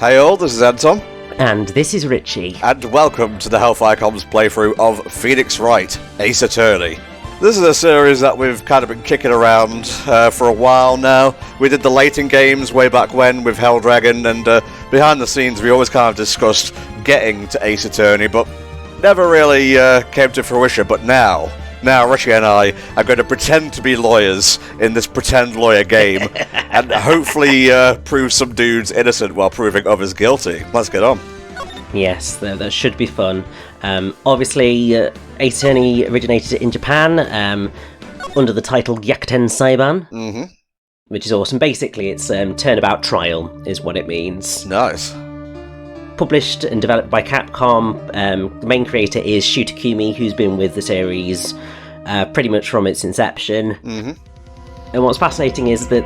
Hey all, this is NTom. And this is Richy. And welcome to the HellfireComms playthrough of Phoenix Wright, Ace Attorney. This is a series that we've kind of been kicking around for a while now. We did the Leighton games way back when with Helldragon, and behind the scenes we always kind of discussed getting to Ace Attorney, but never really came to fruition. But now Richy and I are going to pretend to be lawyers in this pretend lawyer game, and hopefully prove some dudes innocent while proving others guilty. Let's get on. Yes, that should be fun. Obviously, Ace Attorney originated in Japan under the title Gyakuten Saiban, which is awesome. Basically, it's Turnabout Trial is what it means. Nice. Published and developed by Capcom. The main creator is Shutakumi, who's been with the series pretty much from its inception. And what's fascinating is that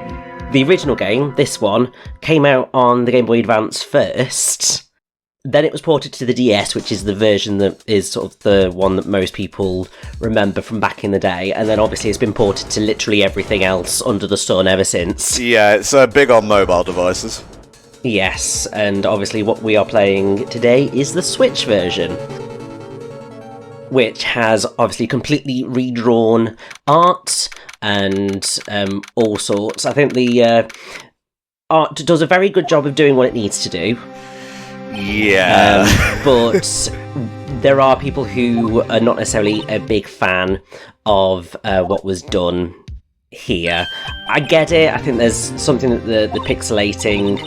the original game, this one, came out on the Game Boy Advance first. Then it was ported to the DS, which is the version that is sort of the one that most people remember from back in the day. And then obviously it's been ported to literally everything else under the sun ever since. Yeah, it's big on mobile devices. Yes, and obviously what we are playing today is the Switch version, which has obviously completely redrawn art and all sorts. I think the art does a very good job of doing what it needs to do. Yeah. But there are people who are not necessarily a big fan of what was done here. I get it. I think there's something that the pixelating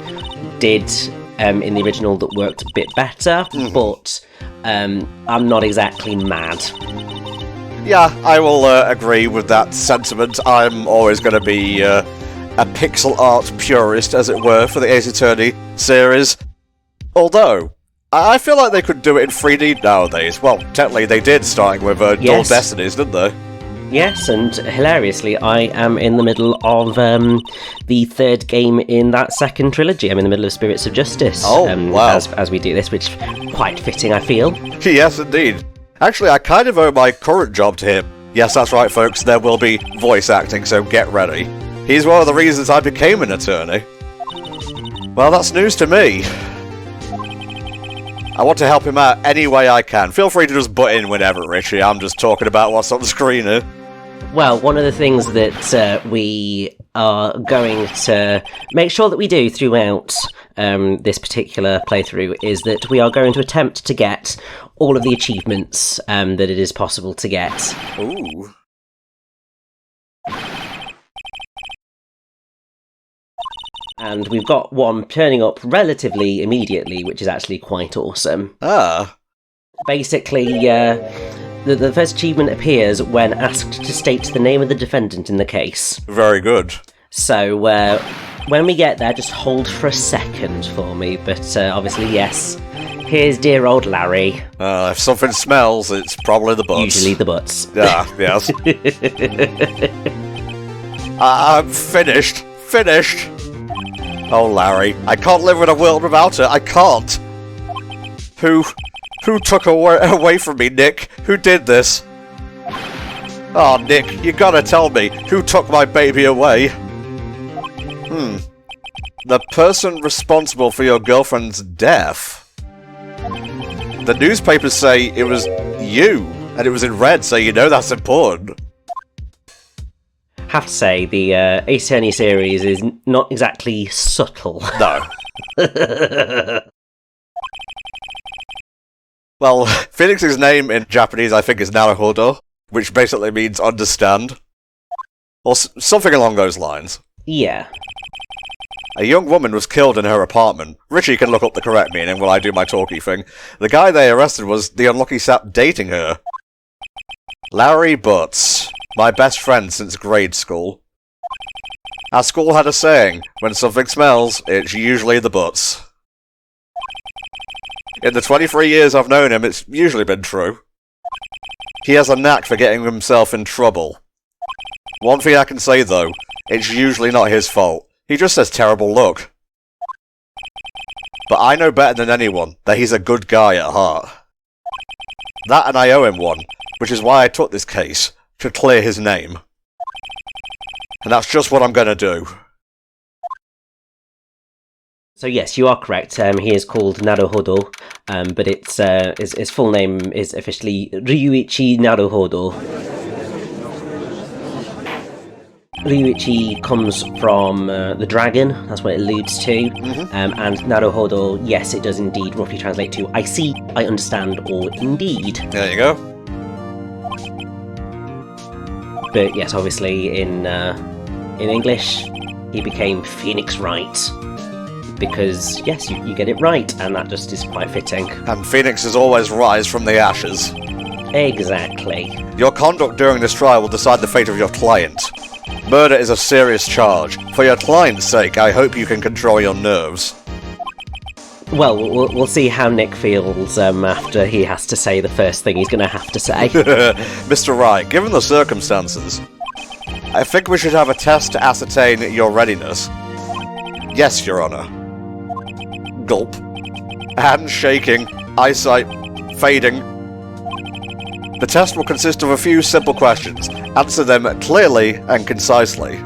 did in the original that worked a bit better, but I'm not exactly mad. Yeah, I will agree with that sentiment. I'm always going to be a pixel art purist, as it were, for the Ace Attorney series. Although, I feel like they could do it in 3D nowadays. Well, technically they did, starting with Dual Destinies, didn't they? Yes, and hilariously, I am in the middle of the third game in that second trilogy. I'm in the middle of Spirits of Justice. Oh, wow. As we do this, which is quite fitting, I feel. Yes, indeed. Actually, I kind of owe my current job to him. Yes, that's right, folks, there will be voice acting, so get ready. He's one of the reasons I became an attorney. Well, that's news to me. I want to help him out any way I can. Feel free to just butt in whenever, Richy. I'm just talking about what's on the screen here. Well, one of the things that we are going to make sure that we do throughout this particular playthrough is that we are going to attempt to get all of the achievements that it is possible to get. Ooh. And we've got one turning up relatively immediately, which is actually quite awesome. Ah. Basically, the first achievement appears when asked to state the name of the defendant in the case. Very good. So, when we get there, just hold for a second for me. But obviously, yes, here's dear old Larry. If something smells, it's probably the butts. Usually the butts. Yeah, yes. I'm finished. Finished. Oh, Larry, I can't live in a world without her. I can't. Who took her away from me, Nick? Who did this? Oh, Nick, you gotta tell me, who took my baby away? The person responsible for your girlfriend's death. The newspapers say it was you, and it was in red, so you know that's important. Have to say, the Ace Attorney series is not exactly subtle. No. Well, Phoenix's name in Japanese, I think, is Naruhodo, which basically means understand. Or something along those lines. Yeah. A young woman was killed in her apartment. Richy can look up the correct meaning while I do my talky thing. The guy they arrested was the unlucky sap dating her. Larry Butts. My best friend since grade school. Our school had a saying, when something smells, it's usually the butts. In the 23 years I've known him, it's usually been true. He has a knack for getting himself in trouble. One thing I can say though, it's usually not his fault. He just has terrible luck. But I know better than anyone that he's a good guy at heart. That and I owe him one, which is why I took this case. To clear his name. And that's just what I'm gonna do. So yes, you are correct. He is called Naruhodo, but his full name is officially Ryuichi Naruhodo. Ryuichi comes from the dragon, that's what it alludes to, and Naruhodo, yes, it does indeed roughly translate to I see, I understand, or indeed. There you go. But yes, obviously in English, he became Phoenix Wright. Because, yes, you get it right, and that just is quite fitting. And phoenixes always rise from the ashes. Exactly. Your conduct during this trial will decide the fate of your client. Murder is a serious charge. For your client's sake, I hope you can control your nerves. Well, we'll see how Nick feels after he has to say the first thing he's going to have to say. Mr. Wright, given the circumstances, I think we should have a test to ascertain your readiness. Yes, Your Honor. Gulp. Hand shaking, eyesight fading. The test will consist of a few simple questions. Answer them clearly and concisely.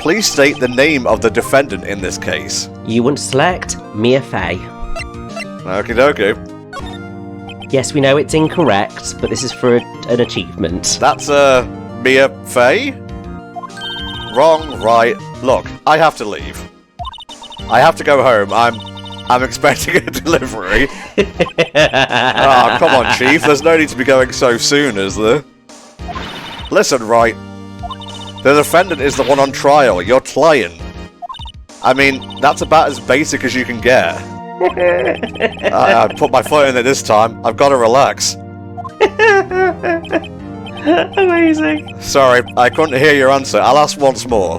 Please state the name of the defendant in this case. You want to select Mia Fey. Okie dokie. Yes, we know it's incorrect, but this is for an achievement. That's, Mia Fey? Wrong, right. Look, I have to leave. I have to go home. I'm expecting a delivery. Ah, come on, Chief. There's no need to be going so soon, is there? Listen, Wright. The defendant is the one on trial, your client. I mean, that's about as basic as you can get. I put my foot in it this time. I've got to relax. Amazing. Sorry, I couldn't hear your answer. I'll ask once more.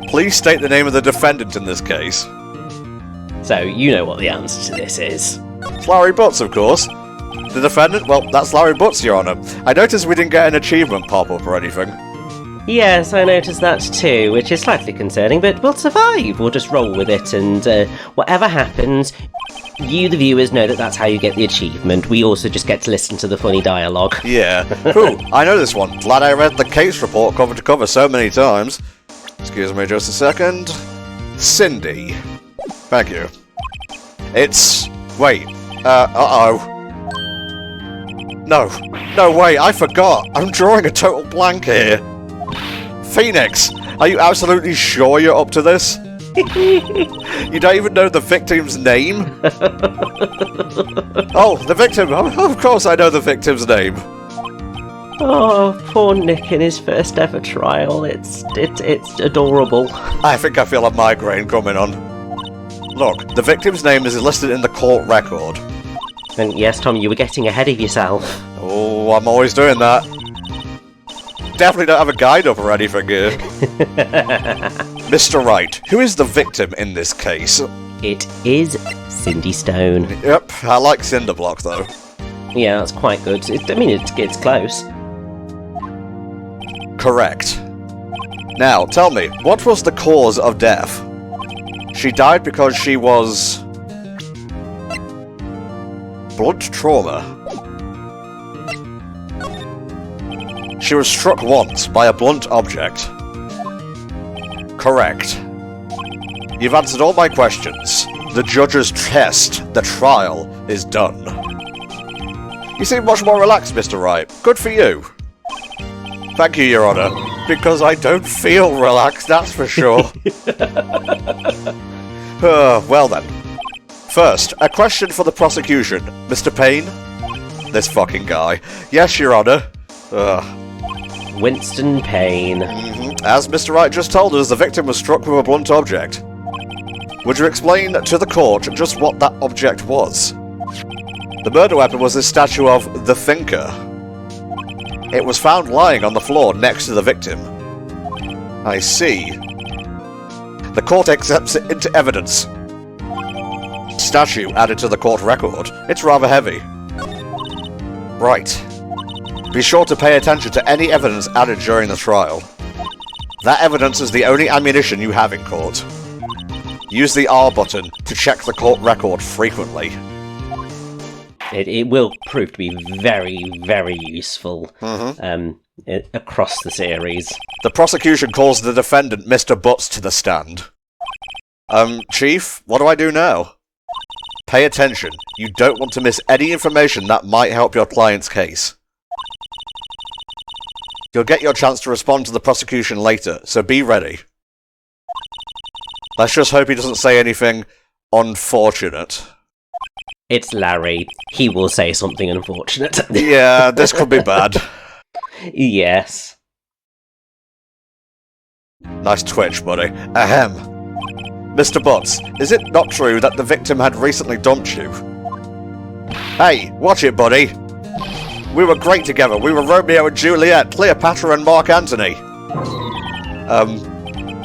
Please state the name of the defendant in this case. So, you know what the answer to this is. It's Larry Butts, of course. The defendant? Well, that's Larry Butts, Your Honor. I noticed we didn't get an achievement pop-up or anything. Yes, I noticed that too, which is slightly concerning, but we'll survive. We'll just roll with it, and whatever happens, you, the viewers, know that that's how you get the achievement. We also just get to listen to the funny dialogue. Yeah. Ooh, I know this one. Glad I read the case report cover to cover so many times. Excuse me just a second. Cindy. Thank you. It's... Wait. Uh-oh. No, wait, I forgot. I'm drawing a total blank here. Phoenix, are you absolutely sure you're up to this? You don't even know the victim's name? Oh, the victim. Of course I know the victim's name. Oh, poor Nick in his first ever trial. It's adorable. I think I feel a migraine coming on. Look, the victim's name is listed in the court record. And yes, Tom, you were getting ahead of yourself. Oh, I'm always doing that. Definitely don't have a guide up or anything here. Mr. Wright, who is the victim in this case? It is Cindy Stone. Yep, I like Cinderblock though. Yeah, that's quite good. It's close. Correct. Now, tell me, what was the cause of death? She died because she was... blunt trauma. She was struck once by a blunt object. Correct. You've answered all my questions. The judge's test, the trial, is done. You seem much more relaxed, Mr. Wright. Good for you. Thank you, Your Honor. Because I don't feel relaxed, that's for sure. Well then. First, a question for the prosecution. Mr. Payne? This fucking guy. Yes, Your Honor. Winston Payne. As Mr. Wright just told us, the victim was struck with a blunt object. Would you explain to the court just what that object was? The murder weapon was this statue of the Thinker. It was found lying on the floor next to the victim. I see. The court accepts it into evidence. Statue added to the court record. It's rather heavy. Right. Be sure to pay attention to any evidence added during the trial. That evidence is the only ammunition you have in court. Use the R button to check the court record frequently. It will prove to be very, very useful across the series. The prosecution calls the defendant Mr. Butts to the stand. Chief, what do I do now? Pay attention. You don't want to miss any information that might help your client's case. You'll get your chance to respond to the prosecution later, so be ready. Let's just hope he doesn't say anything unfortunate. It's Larry. He will say something unfortunate. Yeah, this could be bad. Yes. Nice twitch, buddy. Ahem. Mr. Butts, is it not true that the victim had recently dumped you? Hey, watch it, buddy. We were great together. We were Romeo and Juliet, Cleopatra and Mark Antony.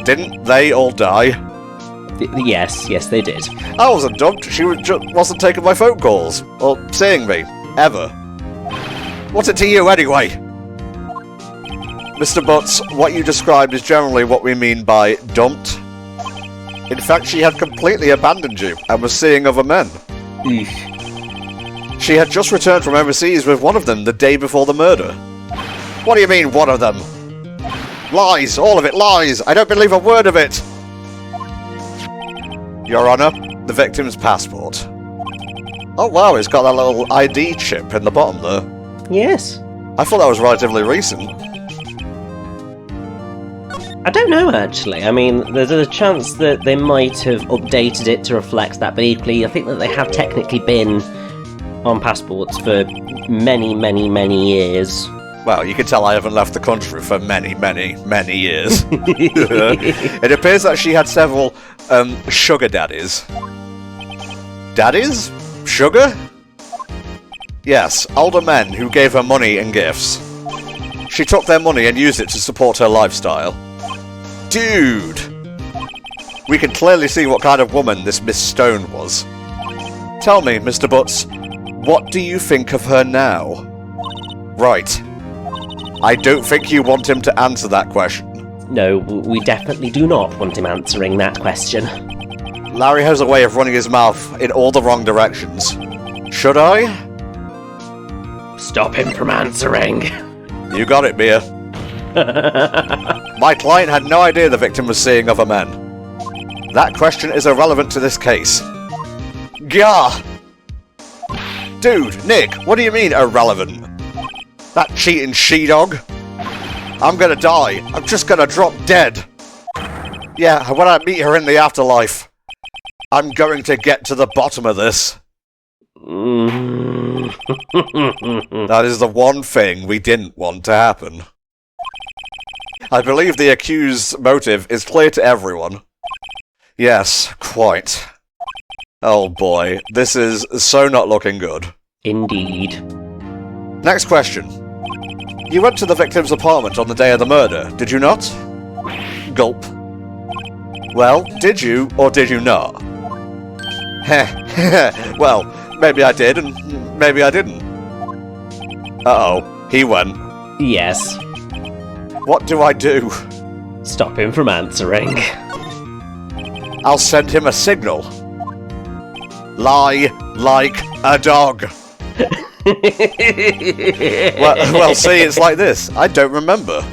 Didn't they all die? Yes, they did. I wasn't dumped. She wasn't taking my phone calls. Or seeing me. Ever. What's it to you, anyway? Mr. Butts, what you described is generally what we mean by dumped. In fact, she had completely abandoned you and was seeing other men. She had just returned from overseas with one of them the day before the murder. What do you mean, one of them? Lies! All of it lies! I don't believe a word of it! Your Honour, the victim's passport. Oh wow, it's got that little ID chip in the bottom there. Yes. I thought that was relatively recent. I don't know, actually. I mean, there's a chance that they might have updated it to reflect that, but equally, I think that they have technically been on passports for many, many, many years. Well, you can tell I haven't left the country for many, many, many years. It appears that she had several sugar daddies. Daddies? Sugar? Yes, older men who gave her money and gifts. She took their money and used it to support her lifestyle. Dude! We can clearly see what kind of woman this Miss Stone was. Tell me, Mr. Butts, what do you think of her now? Right. I don't think you want him to answer that question. No, we definitely do not want him answering that question. Larry has a way of running his mouth in all the wrong directions. Should I? Stop him from answering. You got it, Mia. My client had no idea the victim was seeing other men. That question is irrelevant to this case. Gah! Dude, Nick, what do you mean irrelevant? That cheating she-dog? I'm gonna die. I'm just gonna drop dead. Yeah, when I meet her in the afterlife, I'm going to get to the bottom of this. That is the one thing we didn't want to happen. I believe the accused's motive is clear to everyone. Yes, quite. Oh boy, this is so not looking good. Indeed. Next question. You went to the victim's apartment on the day of the murder, did you not? Gulp. Well, did you or did you not? Heh, well, maybe I did and maybe I didn't. Uh-oh, he went. Yes. What do I do? Stop him from answering. I'll send him a signal. Lie like a dog. well, see, it's like this. I don't remember.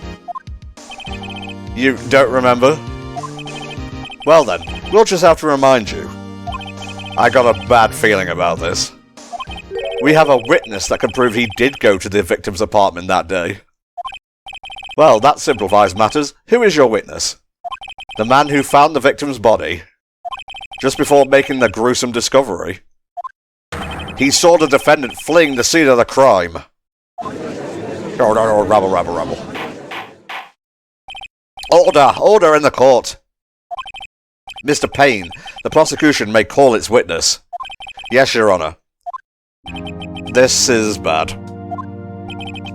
You don't remember? Well then, we'll just have to remind you. I got a bad feeling about this. We have a witness that can prove he did go to the victim's apartment that day. Well, that simplifies matters. Who is your witness? The man who found the victim's body just before making the gruesome discovery. He saw the defendant fleeing the scene of the crime. Oh, rabble. Order in the court. Mr. Payne, the prosecution may call its witness. Yes, Your Honour. This is bad.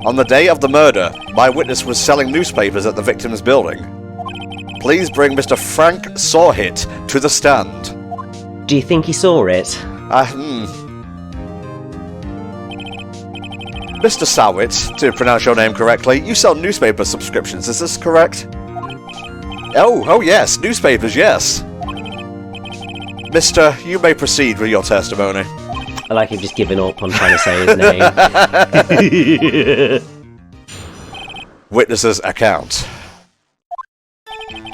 On the day of the murder, my witness was selling newspapers at the victim's building. Please bring Mr. Frank Sahwit to the stand. Do you think he saw it? Mr. Sahwit, to pronounce your name correctly, you sell newspaper subscriptions, is this correct? Oh yes, newspapers, yes. Mister, you may proceed with your testimony. I like him just giving up on trying to say his name. Witness's account.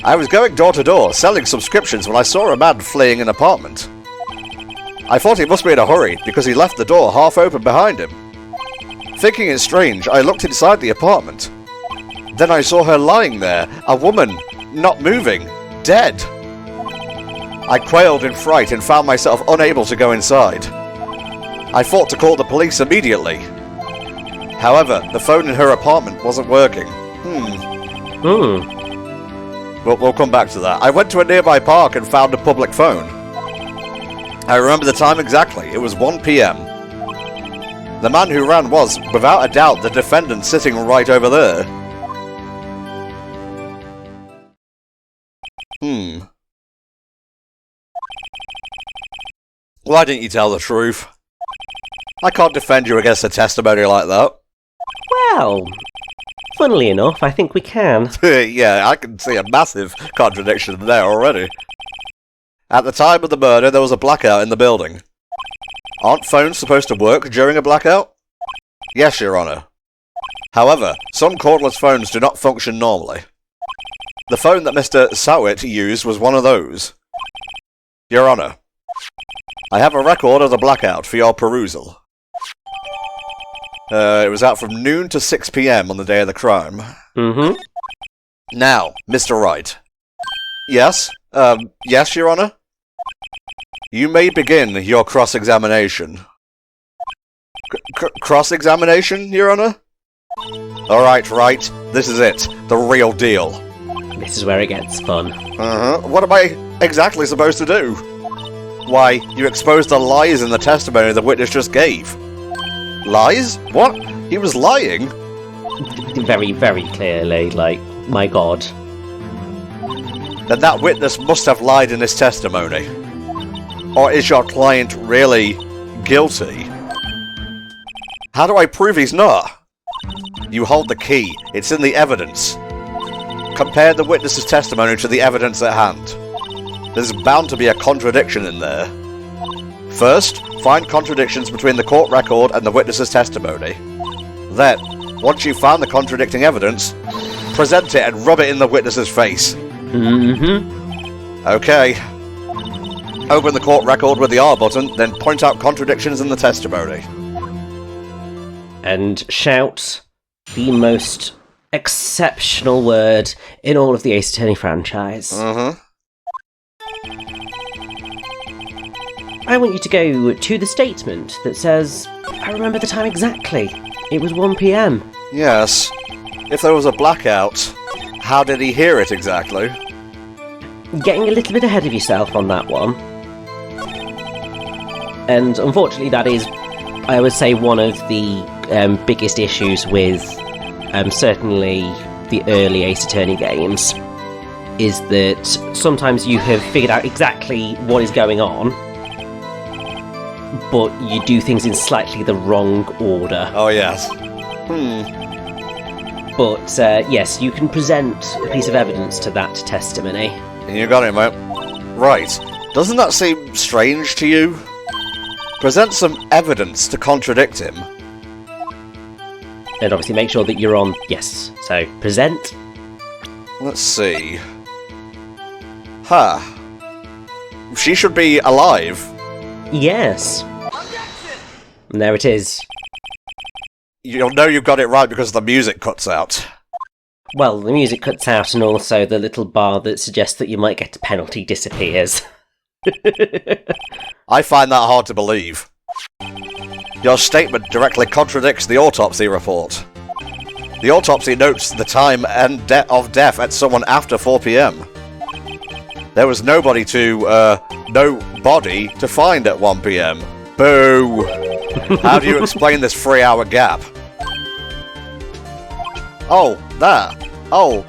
I was going door to door, selling subscriptions when I saw a man fleeing an apartment. I thought he must be in a hurry, because he left the door half open behind him. Thinking it strange, I looked inside the apartment. Then I saw her lying there, a woman, not moving, dead. I quailed in fright and found myself unable to go inside. I thought to call the police immediately. However, the phone in her apartment wasn't working. We'll come back to that. I went to a nearby park and found a public phone. I remember the time exactly. It was 1 PM. The man who ran was, without a doubt, the defendant sitting right over there. Why didn't you tell the truth? I can't defend you against a testimony like that. Well, funnily enough, I think we can. Yeah, I can see a massive contradiction there already. At the time of the murder, there was a blackout in the building. Aren't phones supposed to work during a blackout? Yes, Your Honour. However, some cordless phones do not function normally. The phone that Mr. Sahwit used was one of those. Your Honour, I have a record of the blackout for your perusal. It was out from noon to 6 PM on the day of the crime. Now, Mr. Wright. Yes? Yes, Your Honour? You may begin your cross-examination. Cross-examination, Your Honour? Alright, Wright. This is it. The real deal. This is where it gets fun. What am I exactly supposed to do? Why, you exposed the lies in the testimony the witness just gave. Lies? What? He was lying? Very, very clearly, like, my god. Then that witness must have lied in his testimony. Or is your client really guilty? How do I prove he's not? You hold the key. It's in the evidence. Compare the witness's testimony to the evidence at hand. There's bound to be a contradiction in there. First, find contradictions between the court record and the witness's testimony. Then, once you've found the contradicting evidence, present it and rub it in the witness's face. Okay. Open the court record with the R button, then point out contradictions in the testimony. And shout the most exceptional word in all of the Ace Attorney franchise. I want you to go to the statement that says, I remember the time exactly. It was 1 PM. Yes. If there was a blackout, how did he hear it exactly? Getting a little bit ahead of yourself on that one. And unfortunately that is, I would say, one of the biggest issues with certainly the early Ace Attorney games, is that sometimes you have figured out exactly what is going on, but you do things in slightly the wrong order. Oh, yes. But, yes, you can present a piece of evidence to that testimony. You got it, mate. Right. Doesn't that seem strange to you? Present some evidence to contradict him. And obviously make sure that you're on... Yes. So, present. Let's see. She should be alive. Yes. And there it is. You'll know you've got it right because the music cuts out. Well, the music cuts out, and also the little bar that suggests that you might get a penalty disappears. I find that hard to believe. Your statement directly contradicts the autopsy report. The autopsy notes the time and of death at someone after 4 PM. There was no body to find at 1 PM. Boo! How do you explain this 3-hour gap? Oh, that. Oh,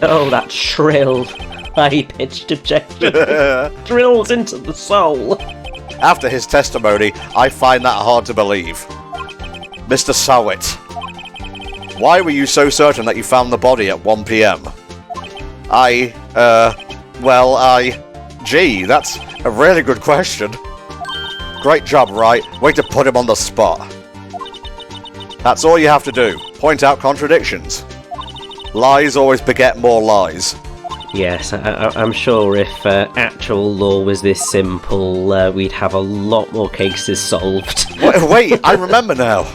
Oh, that shrill, high-pitched objection drills into the soul. After his testimony, I find that hard to believe. Mr. Sahwit, why were you so certain that you found the body at 1 PM? Gee, that's a really good question. Great job, Wright. Way to put him on the spot. That's all you have to do. Point out contradictions. Lies always beget more lies. Yes, I'm sure if actual law was this simple, we'd have a lot more cases solved. Wait, I remember now.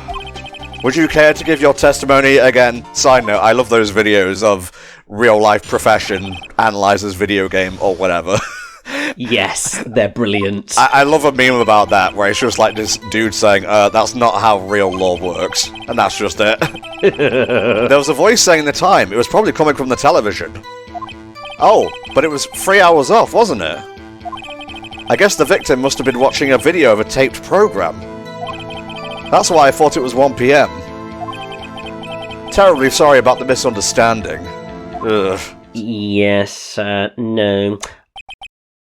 Would you care to give your testimony again? Side note, I love those videos of real-life profession analyzes video game or whatever. Yes, they're brilliant. I love a meme about that, where it's just like this dude saying, that's not how real law works. And that's just it. There was a voice saying the time. It was probably coming from the television. Oh, but it was 3 hours off, wasn't it? I guess the victim must have been watching a video of a taped program. That's why I thought it was 1 PM. Terribly sorry about the misunderstanding. Ugh. Yes, no.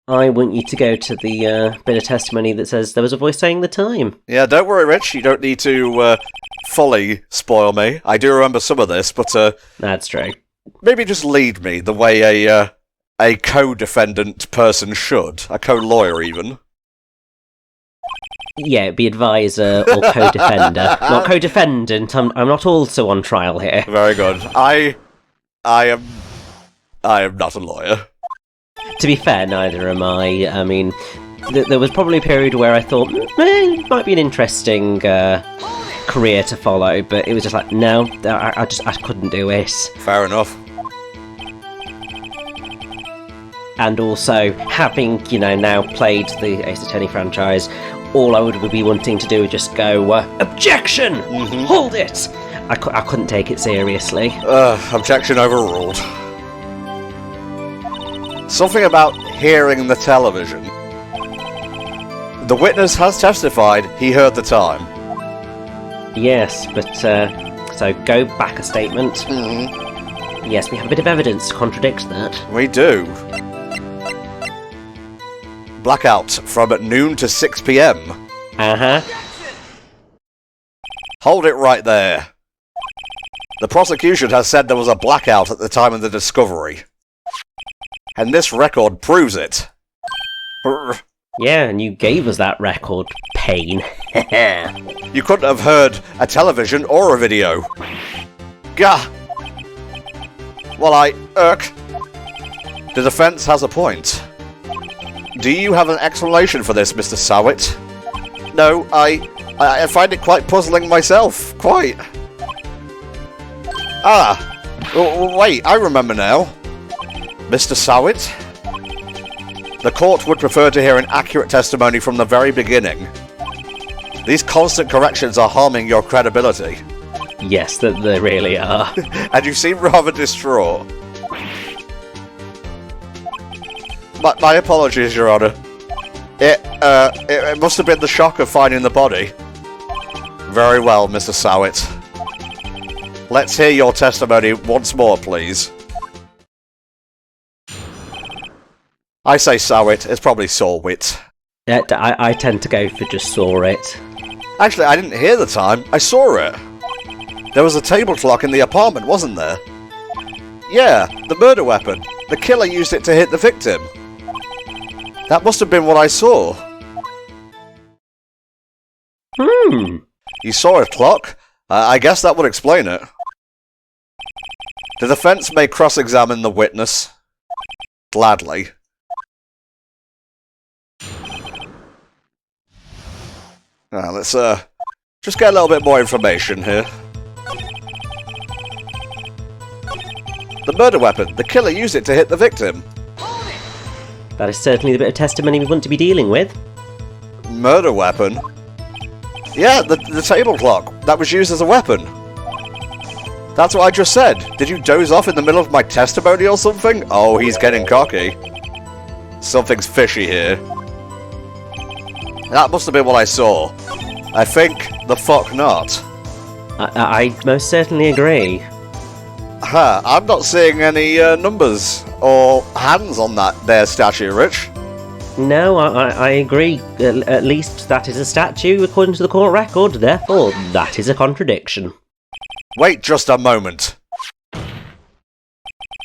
I want you to go to the bit of testimony that says there was a voice saying the time. Yeah, don't worry, Rich. You don't need to fully spoil me. I do remember some of this, but That's true. maybe just lead me the way a co-defendant person should. A co-lawyer, even. Yeah, it'd be advisor or co-defender. Not co-defendant, I'm not also on trial here. Very good. I am not a lawyer. To be fair, neither am I. I mean, there was probably a period where I thought, it might be an interesting career to follow, but it was just like, no, I couldn't do it. Fair enough. And also, having, now played the Ace Attorney franchise, all I would be wanting to do is just go, objection! Mm-hmm. Hold it! I couldn't take it seriously. Objection overruled. Something about hearing the television. The witness has testified he heard the time. Yes, but, so go back a statement. Mm-hmm. Yes, we have a bit of evidence to contradict that. We do. Blackout from noon to 6 PM. Uh-huh. Hold it right there. The prosecution has said there was a blackout at the time of the discovery. And this record proves it. Yeah, and you gave us that record, Pain. You couldn't have heard a television or a video. Gah! Well, the defense has a point. Do you have an explanation for this, Mr. Sahwit? No, I find it quite puzzling myself. Quite. Wait, I remember now. Mr. Sahwit? The court would prefer to hear an accurate testimony from the very beginning. These constant corrections are harming your credibility. Yes, they really are. And you seem rather distraught. My apologies, Your Honour. It must have been the shock of finding the body. Very well, Mr. Sahwit. Let's hear your testimony once more, please. I say Sahwit, it's probably Sahwit. I tend to go for just saw it. Actually, I didn't hear the time. I saw it. There was a table clock in the apartment, wasn't there? Yeah, the murder weapon. The killer used it to hit the victim. That must have been what I saw. You saw a clock? I guess that would explain it. The defense may cross-examine the witness. Gladly. Now, let's just get a little bit more information here. The murder weapon. The killer used it to hit the victim. That is certainly the bit of testimony we want to be dealing with. Murder weapon? Yeah, the table clock. That was used as a weapon. That's what I just said. Did you doze off in the middle of my testimony or something? Oh, he's getting cocky. Something's fishy here. That must have been what I saw. I think the fuck not. I most certainly agree. I'm not seeing any numbers or hands on that there statue, Rich. No, I agree. At least that is a statue according to the court record, therefore that is a contradiction. Wait just a moment.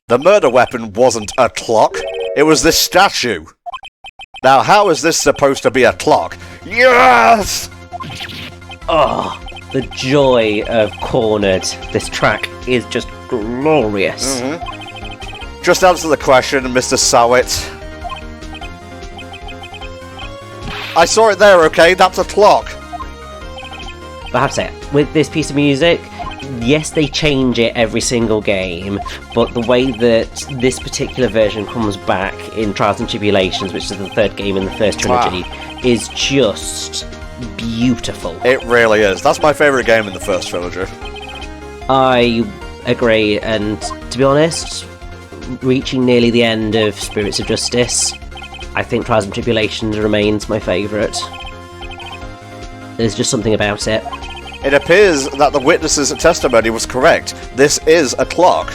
The murder weapon wasn't a clock, it was this statue. Now how is this supposed to be a clock? Yes! Oh, the joy of Cornered. This track is just glorious. Just answer the question, Mr. Sahwit. I saw it there, okay? That's a clock. But I have to say, with this piece of music, yes, they change it every single game, but the way that this particular version comes back in Trials and Tribulations, which is the third game in the first trilogy, is just beautiful. It really is. That's my favourite game in the first trilogy. I agree, and to be honest, reaching nearly the end of Spirits of Justice, I think Trials and Tribulations remains my favourite. There's just something about it. It appears that the witness's testimony was correct. This is a clock.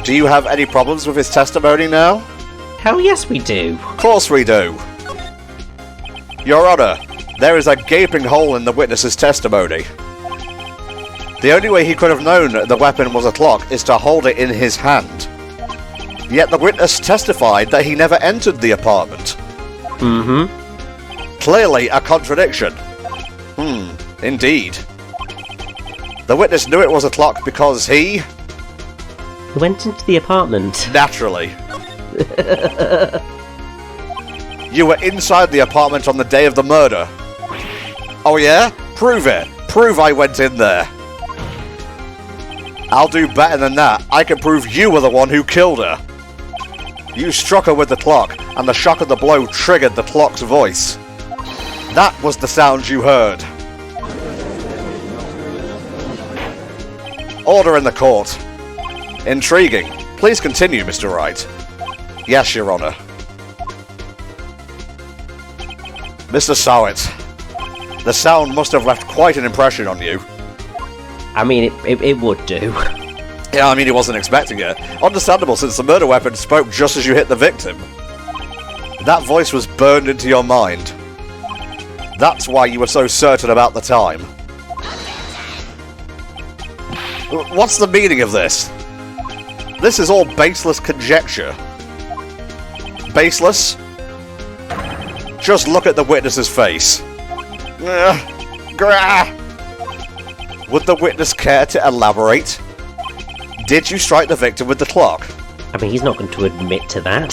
Do you have any problems with his testimony now? Hell yes we do. Of course we do. Your Honour, there is a gaping hole in the witness's testimony. The only way he could have known the weapon was a clock is to hold it in his hand. Yet the witness testified that he never entered the apartment. Clearly a contradiction. Indeed. The witness knew it was a clock because he went into the apartment. Naturally. You were inside the apartment on the day of the murder. Oh yeah? Prove it. Prove I went in there. I'll do better than that. I can prove you were the one who killed her. You struck her with the clock, and the shock of the blow triggered the clock's voice. That was the sound you heard. Order in the court. Intriguing. Please continue, Mr. Wright. Yes, Your Honour. Mr. Sahwit, the sound must have left quite an impression on you. I mean, it would do. Yeah, I mean, he wasn't expecting it. Understandable, since the murder weapon spoke just as you hit the victim. That voice was burned into your mind. That's why you were so certain about the time. What's the meaning of this? This is all baseless conjecture. Baseless? Just look at the witness's face. Would the witness care to elaborate? Did you strike the victim with the clock? I mean, he's not going to admit to that.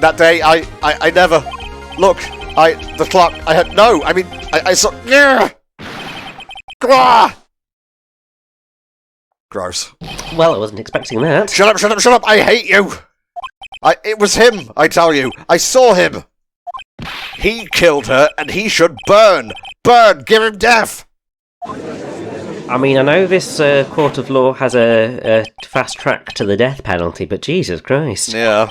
That day, I never... Look, the clock, I had... No, I mean, I saw... Gross. Well, I wasn't expecting that. Shut up, shut up, shut up! I hate you! It was him, I tell you. I saw him! He killed her, and he should burn! Burn! Give him death! I mean, I know this court of law has a fast track to the death penalty, but Jesus Christ. Yeah.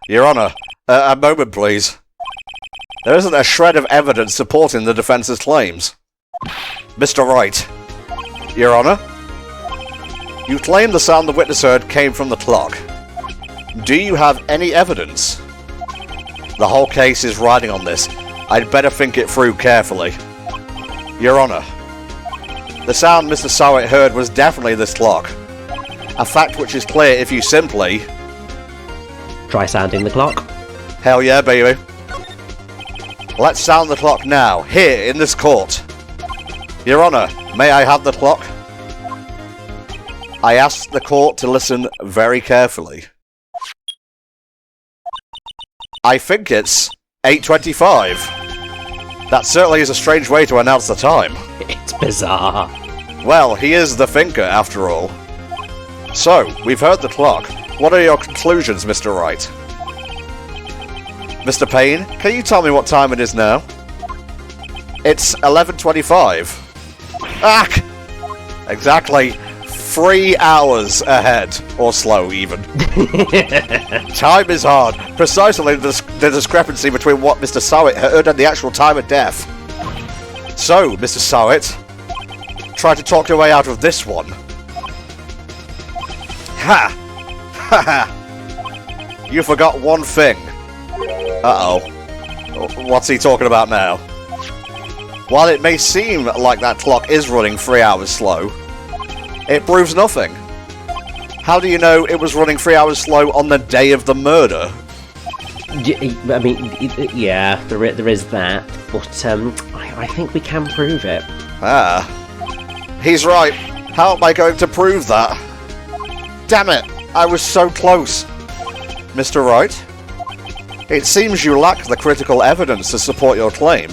Your Honour, a moment, please. There isn't a shred of evidence supporting the defence's claims. Mr. Wright. Your Honour? You claim the sound the witness heard came from the clock. Do you have any evidence? The whole case is riding on this. I'd better think it through carefully. Your Honour, the sound Mr. Sahwit heard was definitely this clock. A fact which is clear if you simply... Try sounding the clock. Hell yeah, baby. Let's sound the clock now, here in this court. Your Honour, may I have the clock? I ask the court to listen very carefully. I think it's 8:25. That certainly is a strange way to announce the time. It's bizarre. Well, he is the thinker, after all. So, we've heard the clock. What are your conclusions, Mr. Wright? Mr. Payne, can you tell me what time it is now? It's 11:25. Ah! Exactly 3 hours ahead. Or slow, even. Time is hard. Precisely the discrepancy between what Mr. Sahwit heard and the actual time of death. So, Mr. Sahwit, try to talk your way out of this one. Ha! Ha ha! You forgot one thing. Uh-oh. What's he talking about now? While it may seem like that clock is running 3 hours slow, it proves nothing. How do you know it was running 3 hours slow on the day of the murder? I mean, yeah, there is that, but I think we can prove it. Ah. He's right. How am I going to prove that? Damn it! I was so close. Mr. Wright? It seems you lack the critical evidence to support your claim.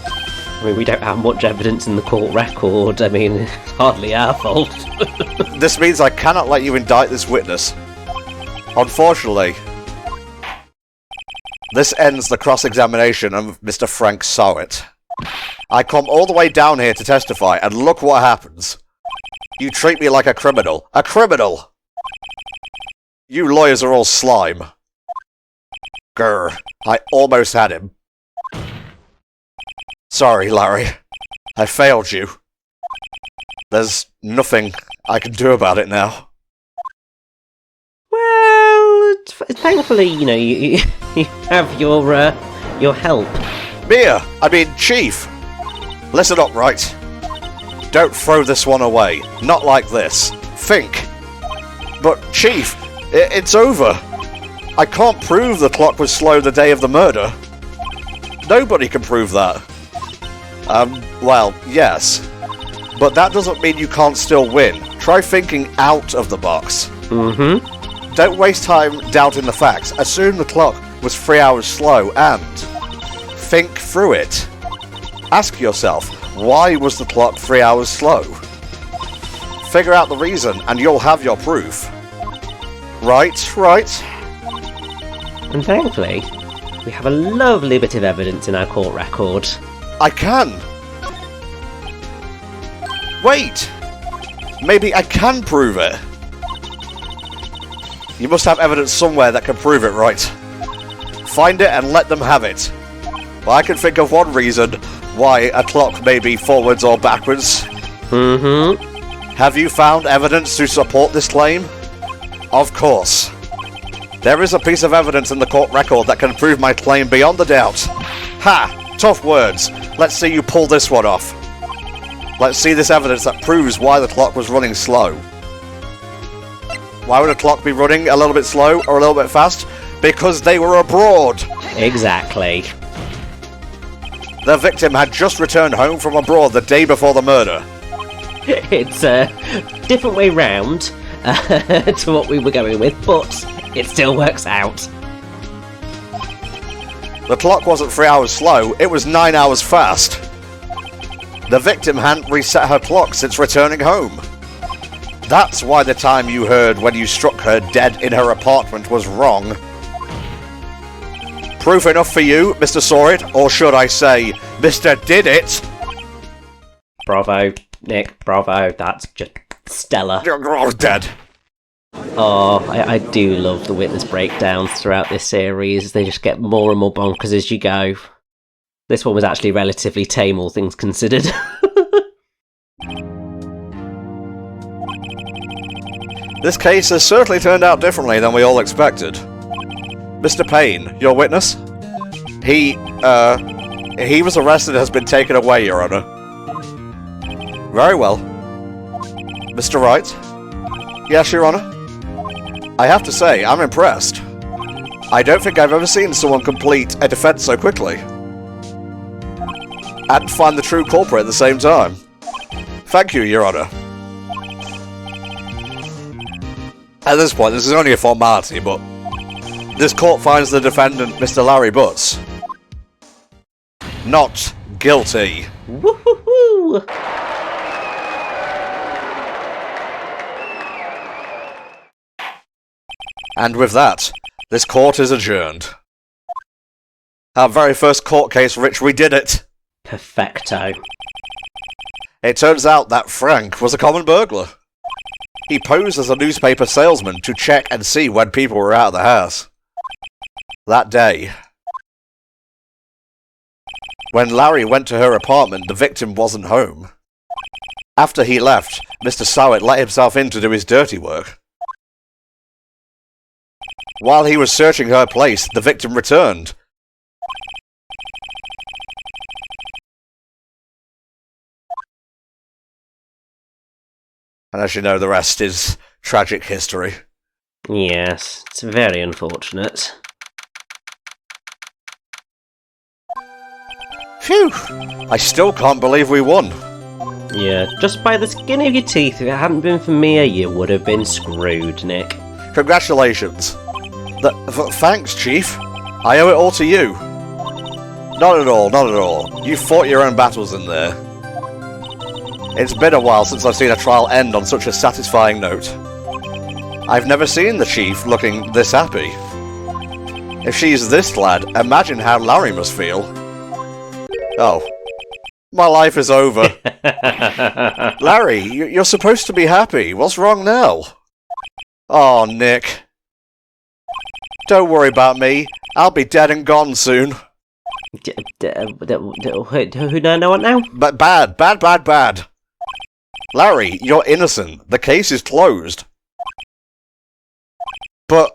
I mean, we don't have much evidence in the court record. I mean, it's hardly our fault. This means I cannot let you indict this witness. Unfortunately, this ends the cross-examination of Mr. Frank Sahwit. I come all the way down here to testify, and look what happens. You treat me like a criminal. A criminal! You lawyers are all slime. Grr, I almost had him. Sorry, Larry. I failed you. There's nothing I can do about it now. Well, thankfully, you know, you have your help. Chief! Listen up, Wright. Don't throw this one away. Not like this. Think. But, Chief, it's over. I can't prove the clock was slow the day of the murder. Nobody can prove that. Well, yes. But that doesn't mean you can't still win. Try thinking out of the box. Mm-hmm. Don't waste time doubting the facts. Assume the clock was 3 hours slow and think through it. Ask yourself, why was the clock 3 hours slow? Figure out the reason and you'll have your proof. Right? And thankfully, we have a lovely bit of evidence in our court record. I can! Wait! Maybe I can prove it! You must have evidence somewhere that can prove it, right? Find it and let them have it. Well, I can think of one reason why a clock may be forwards or backwards. Mm-hmm. Have you found evidence to support this claim? Of course. There is a piece of evidence in the court record that can prove my claim beyond a doubt. Ha! Tough words. Let's see you pull this one off. Let's see this evidence that proves why the clock was running slow. Why would a clock be running a little bit slow or a little bit fast? Because they were abroad. Exactly. The victim had just returned home from abroad the day before the murder. It's a different way round to what we were going with, but it still works out. The clock wasn't 3 hours slow, it was 9 hours fast. The victim hadn't reset her clock since returning home. That's why the time you heard when you struck her dead in her apartment was wrong. Proof enough for you, Mr. Sahwit, or should I say, Mr. Did It? Bravo, Nick, bravo, that's just stellar. You're dead. Oh, I do love the witness breakdowns throughout this series. They just get more and more bonkers as you go. This one was actually relatively tame, all things considered. This case has certainly turned out differently than we all expected. Mr. Payne, your witness? He was arrested and has been taken away, Your Honor. Very well. Mr. Wright? Yes, Your Honor? I have to say, I'm impressed. I don't think I've ever seen someone complete a defense so quickly. And find the true culprit at the same time. Thank you, Your Honor. At this point, this is only a formality, but this court finds the defendant, Mr. Larry Butts, not guilty. Woohoo! And with that, this court is adjourned. Our very first court case, Rich, we did it! Perfecto. It turns out that Frank was a common burglar. He posed as a newspaper salesman to check and see when people were out of the house. That day, when Larry went to her apartment, the victim wasn't home. After he left, Mr. Sahwit let himself in to do his dirty work. While he was searching her place, the victim returned. And as you know, the rest is tragic history. Yes, it's very unfortunate. Phew! I still can't believe we won. Yeah, just by the skin of your teeth, if it hadn't been for me, you would have been screwed, Nick. Congratulations. Thanks, Chief. I owe it all to you. Not at all, not at all. You fought your own battles in there. It's been a while since I've seen a trial end on such a satisfying note. I've never seen the Chief looking this happy. If she's this glad, imagine how Larry must feel. Oh. My life is over. Larry, you're supposed to be happy. What's wrong now? Oh, Nick. Don't worry about me. I'll be dead and gone soon. Who know what now? But bad. Larry, you're innocent. The case is closed. But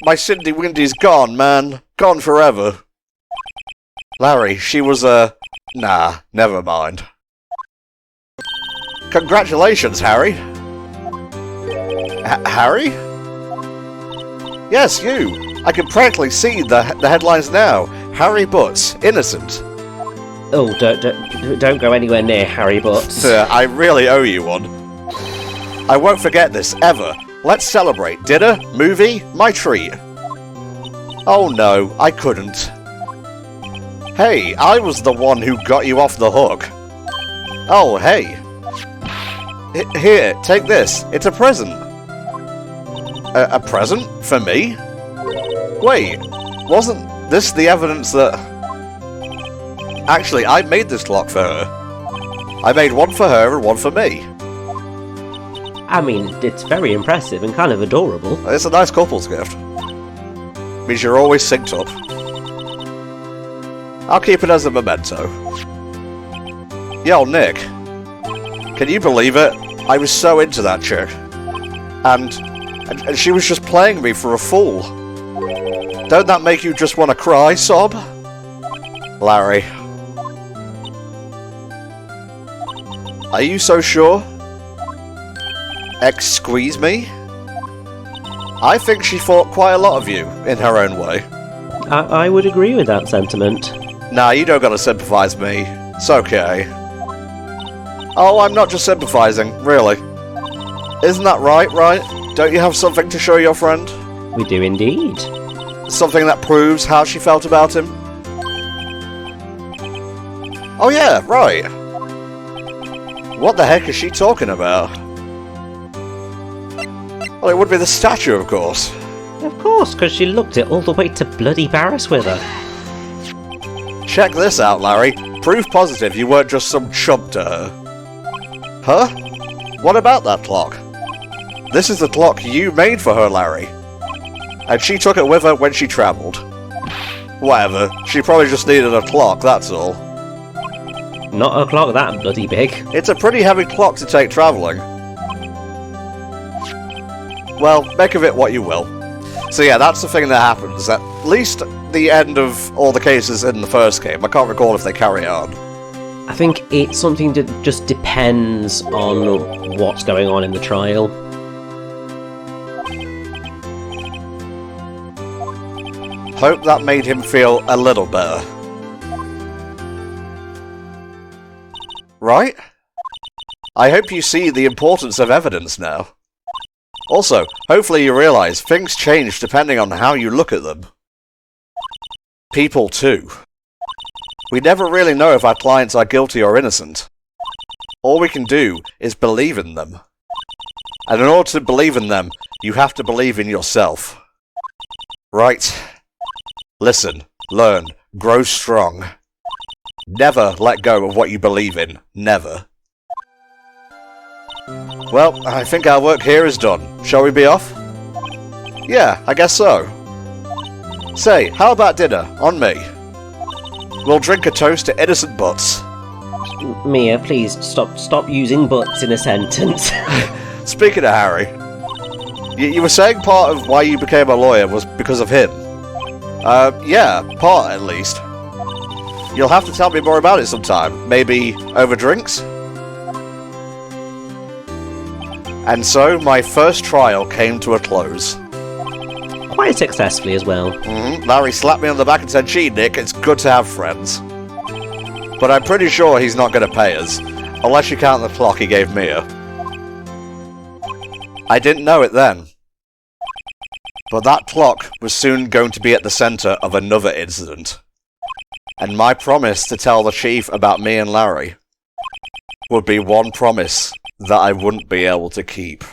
my Cindy Windy's gone, man. Gone forever. Larry, she was Nah, never mind. Congratulations, Harry. Harry? Yes, you. I can practically see the headlines now. Harry Butts, innocent. Oh, don't go anywhere near Harry Butts. I really owe you one. I won't forget this, ever. Let's celebrate. Dinner? Movie? My treat. Oh no, I couldn't. Hey, I was the one who got you off the hook. Oh, hey. Here, take this. It's a present. A present? For me? Wait, wasn't this the evidence that... Actually, I made this clock for her. I made one for her and one for me. I mean, it's very impressive and kind of adorable. It's a nice couple's gift. Means you're always synced up. I'll keep it as a memento. Yo, Nick. Can you believe it? I was so into that chick. And she was just playing me for a fool. Don't that make you just want to cry, Sob? Larry. Are you so sure? Squeeze me? I think she thought quite a lot of you, in her own way. I would agree with that sentiment. Nah, you don't gotta sympathise me. It's okay. Oh, I'm not just sympathising, really. Isn't that right, Wright? Don't you have something to show your friend? We do indeed. Something that proves how she felt about him? Oh yeah, right. What the heck is she talking about? Well, it would be the statue, of course. Of course, because she looked it all the way to bloody Paris with her. Check this out, Larry. Proof positive you weren't just some chump to her. Huh? What about that clock? This is the clock you made for her, Larry. And she took it with her when she travelled. Whatever. She probably just needed a clock, that's all. Not a clock that bloody big. It's a pretty heavy clock to take travelling. Well, make of it what you will. So yeah, that's the thing that happens. At least the end of all the cases in the first game. I can't recall if they carry on. I think it's something that just depends on what's going on in the trial. Hope that made him feel a little better. Right? I hope you see the importance of evidence now. Also, hopefully you realise things change depending on how you look at them. People too. We never really know if our clients are guilty or innocent. All we can do is believe in them. And in order to believe in them, you have to believe in yourself. Right? Listen, learn, grow strong. Never let go of what you believe in. Never. Well, I think our work here is done. Shall we be off? Yeah, I guess so. Say, how about dinner? On me. We'll drink a toast to innocent butts. Mia, please stop using butts in a sentence. Speaking of Harry, you were saying part of why you became a lawyer was because of him. Yeah, part at least. You'll have to tell me more about it sometime. Maybe over drinks? And so, my first trial came to a close. Quite successfully as well. Larry slapped me on the back and said, "Gee, Nick, it's good to have friends." But I'm pretty sure he's not going to pay us. Unless you count the clock he gave Mia. I didn't know it then. But that clock was soon going to be at the centre of another incident. And my promise to tell the Chief about me and Larry would be one promise that I wouldn't be able to keep.